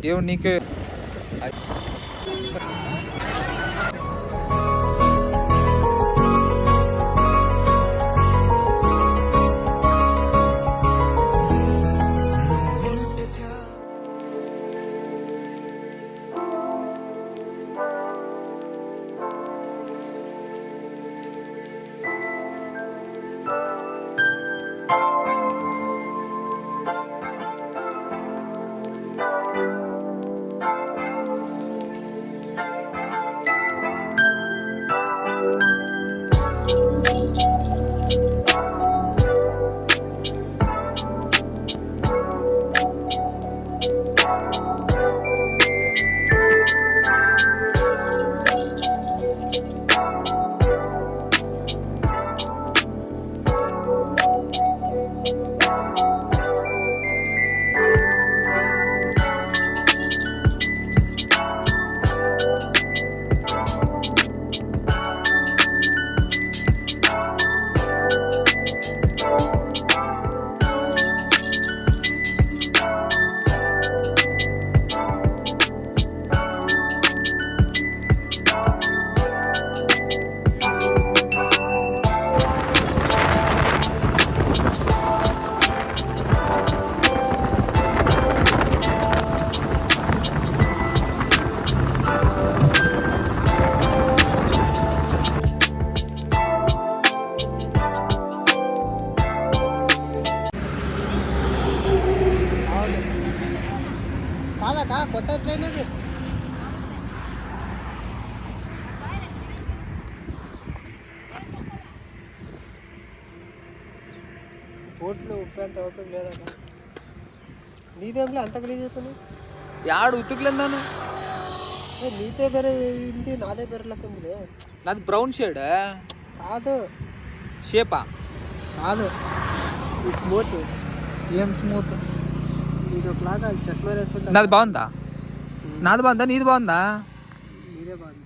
దేవుడు నీకే కాదకా కొత్త ట్రైన్ అది. బోట్లో ఉప్పేంత ఓపిక లేదక్క. నీదేంలే అంత గలీజ్ చెప్పని యాడు ఉతుకులేదాను. నీదే పేరు ఇంది నాదే పేరు లెక్క ఉందిలే. నాది బ్రౌన్ షేడ్ కాదు. షేపా కాదు, ఈ స్మూత్. ఏం స్మూత్? ఇది ఒకలాగా చస్మా వేసుకుంటా. నాది బాగుందా? నాది బాగుందా? నీది బాగుందా? నీదే బాగుంది.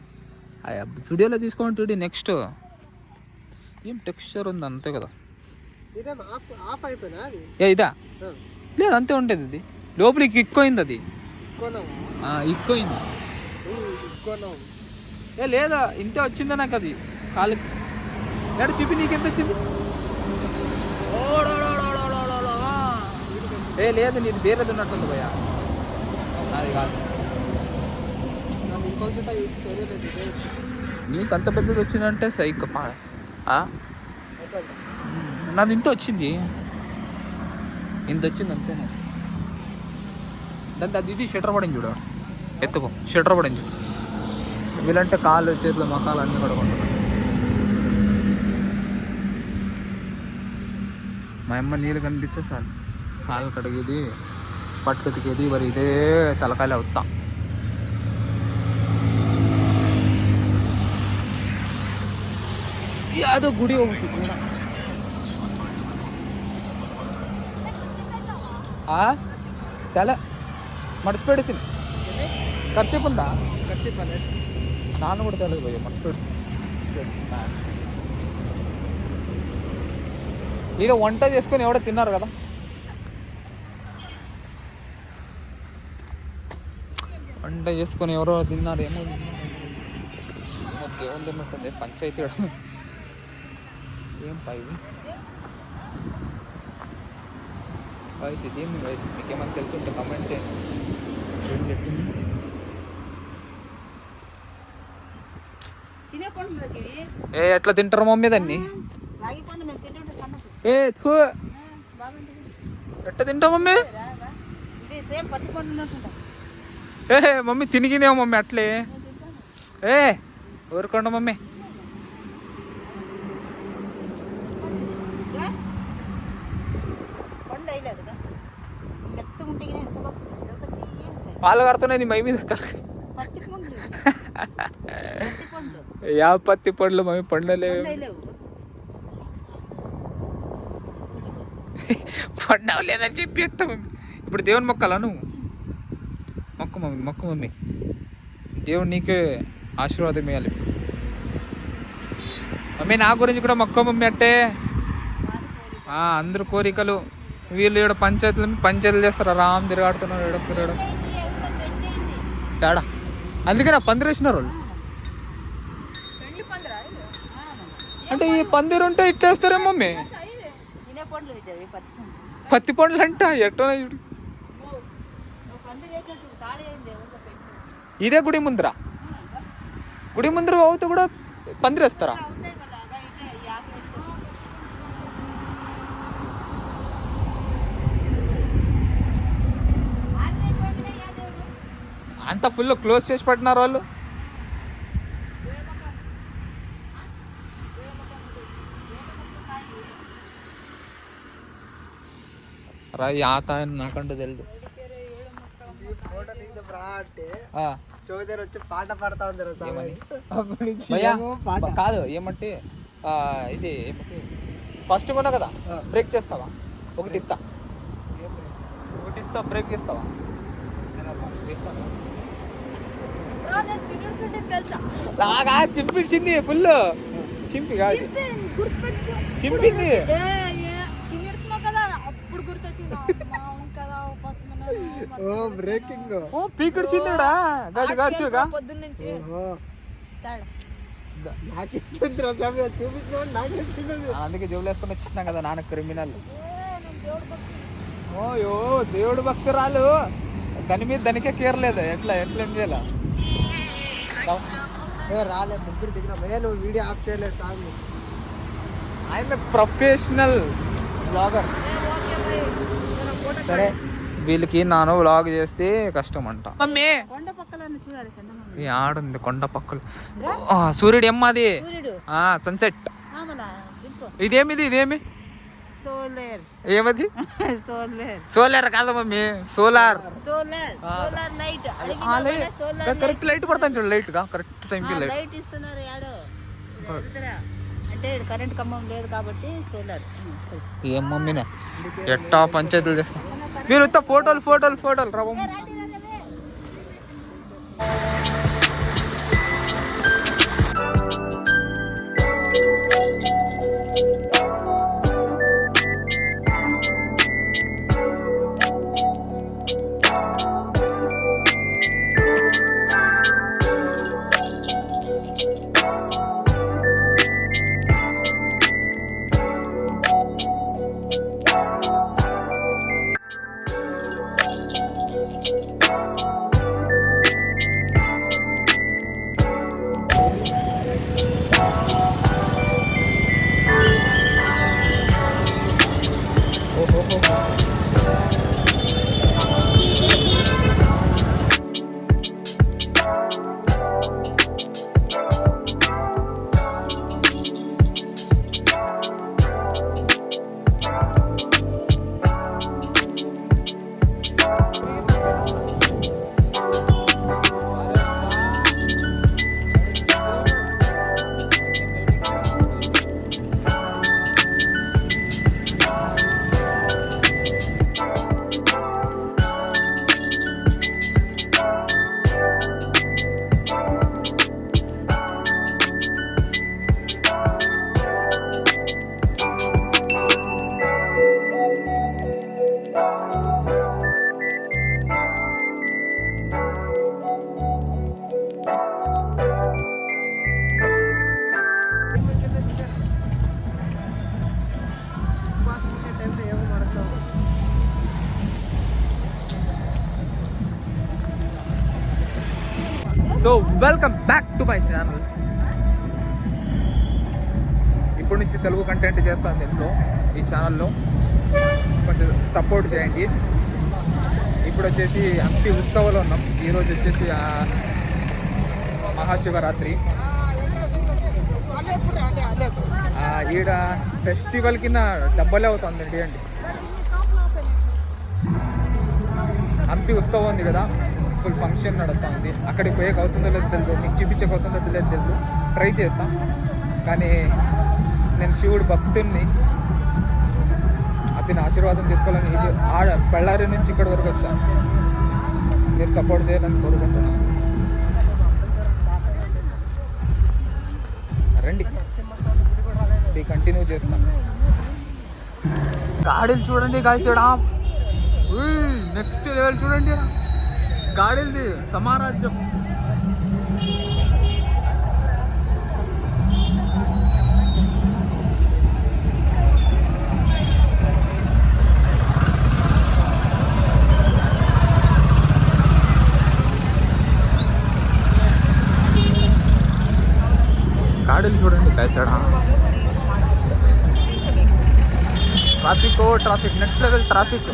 అయ్యా స్టూడియోలో తీసుకోండి. నెక్స్ట్ ఏం టెక్స్చర్ ఉంది అంతే కదా. ఇదే ఆఫ్ అయిపోయినా అది. ఇదా లేదు, అంతే ఉంటుంది. ఇది లోపలికి ఎక్కువైంది. అది ఎక్కువైంది. లేదా ఇంతే వచ్చిందా నాకు అది కాలుకి. లేడు చూపి, నీకెంత వచ్చింది? లేదు, నీది వేరేది ఉన్నట్టుంది భయ్యా, నాది కాదు. నీకు అంత పెద్దది వచ్చిందంటే సైక్. నాది ఇంత వచ్చింది, ఇంత వచ్చింది అంతేనా. దాంతో అది ఇది షట్టర్ పడింది చూడ, ఎత్తుకో షట్టర్ పడింది చూడు. వీళ్ళంటే కాళ్ళు చేతులు మకాలు అన్నీ కడుకుంటున్నారు. మా అమ్మ నీళ్ళు కనిపిస్తే చాలు కాళ్ళు కడిగేది, పట్లు ఉతికేది, మరి ఇదే తలకాయలు అవుతాం. యాదో గుడి ఒకటి తెల మడిచిపెట్టేసింది. ఖర్చు ఉందా? ఖర్చు నాన్న కూడా తెలియదు పోయా మర్చిపెట్టేసి. ఈడ వంట చేసుకొని ఎవడో తిన్నారు కదా. వంట చేసుకొని ఎవరో తిన్నారు, ఏమో దేవుని తిన్నట్టుంది. పంచాయతీ ఏం పైవి వయసు ఇదేమి వయసు, మీకేమైనా తెలిసి ఉంటే కమెంట్ చేయండి. ఏం చెప్పింది? ఎట్లా తింటారు మమ్మీ దాన్ని? ఎట్లా తింటావు మమ్మీ? మమ్మీ తినిగినేవు మమ్మీ అట్లే. ఊరుకోండి మమ్మీ. పాలు కడుతున్నాయి నీ మై మీద. యా పత్తి పండ్లు మమ్మీ, పండలేవు. పండవ లేదని చెప్పి ఎట్ట మమ్మీ. ఇప్పుడు దేవుని మొక్కలా నువ్వు? మొక్కు మమ్మీ, మొక్కు మమ్మీ. దేవుడు నీకే ఆశీర్వాదం ఇవ్వాలి మమ్మీ. నా గురించి కూడా మొక్క మమ్మీ. అంటే అందరు కోరికలు. వీళ్ళు ఇక్కడ పంచాయతీలు చేస్తారు. రామ్ తిరగాడుతున్నాడు. తేడా అందుకే నా పందిరి వేసినారు వాళ్ళు. అంటే ఈ పందిరు ఉంటే ఇట్లేస్తారేమో మమ్మీ. పత్తి పండ్లు అంట ఎట్లా చూడు. ఇదే గుడి ముందర అవుతే కూడా పందిరేస్తారా? అంత ఫుల్ క్లోజ్ చేసి పెట్టినారు వాళ్ళు. రా ఆత నాకంటూ తెలియదు. చౌదరి వచ్చి పాట పాడుతా ఉంది కాదు ఏమంటే ఇది ఏమంటే ఫస్ట్ కొన్నా కదా బ్రేక్ చేస్తావా? ఒకటి ఇస్తా బ్రేక్ చేస్తావా? లాగా చింపించింది ఫుల్. చింపి కాదు చింపింది. బ్రేకింగ్ పీకుడు చిందుడా గడి గార్చుగా అందుకే జోబులు వేసుకొని వచ్చేసినాం కదా నాన్న క్రిమినల్. ఓయో దేవుడు భక్తురాలు దాని మీద దానికే కేర్లేదు. ఎట్లా ఏం చేయాల? రాలే ముగ్గురు దిగిన నువ్వు వీడియో ఆఫ్ చేయలేదు సాంగ్. ఆయన ప్రొఫెషనల్ బ్లాగర్. సరే వీళ్ళకి నాను వ్లాగ్ చేస్తే కష్టం అంట. మమ్మీ ఆడుంది కొండ పక్కలు. సూర్యుడు ఏమ్మది సన్సెట్. ఇదేమి ఏమది? సోలార్ కాదు మమ్మీ, సోలార్ కరెక్ట్ లైట్ పడతాను చూడు. లైట్ గా కరెక్ట్ టైంకి లైట్ ఇస్తున్నారు. అంటే కరెంట్ ఖమ్మం లేదు కాబట్టి సోలార్. ఏం మమ్మీనే ఎట్టా పంచాయతీలు చేస్తాం. మీరు ఫోటోలు రాబో. So welcome back to my channel. ఇప్పటి నుంచి తెలుగు కంటెంట్ చేస్తాను దీంట్లో. ఈ ఛానల్లో కొంచెం సపోర్ట్ చేయండి. ఇప్పుడు వచ్చేసి హంపి ఉత్సవాలు ఉన్నాం. ఈరోజు వచ్చేసి మహాశివరాత్రి. ఈడ ఫెస్టివల్ కింద డబ్బలే అవుతుందండి అండి. హంపి ఉత్సవం ఉంది కదా, ఫుల్ ఫంక్షన్ నడుస్తూ ఉంది. అక్కడికి పోయేకి అవుతుందో లేదో తెలియదు, మీకు చూపించక అవుతుందో లేదో తెలియదు. ట్రై చేస్తాం కానీ నేను శివుడు భక్తుడిని. అతని ఆశీర్వాదం తీసుకోవాలని ఇది బళ్ళారి నుంచి ఇక్కడి వరకు వచ్చాను. మీరు సపోర్ట్ చేయాలని కోరుకుంటున్నాను. రండి, ఇది కంటిన్యూ చేస్తాం. గాడులు చూడండి గాలి చూడ, నెక్స్ట్ లెవెల్ చూడండి. గాడిల్ది సమారాజ్యం. गाड़ी చూడండి कैसा ट्रैफिक नेक्स्ट लेवल ट्रैफिक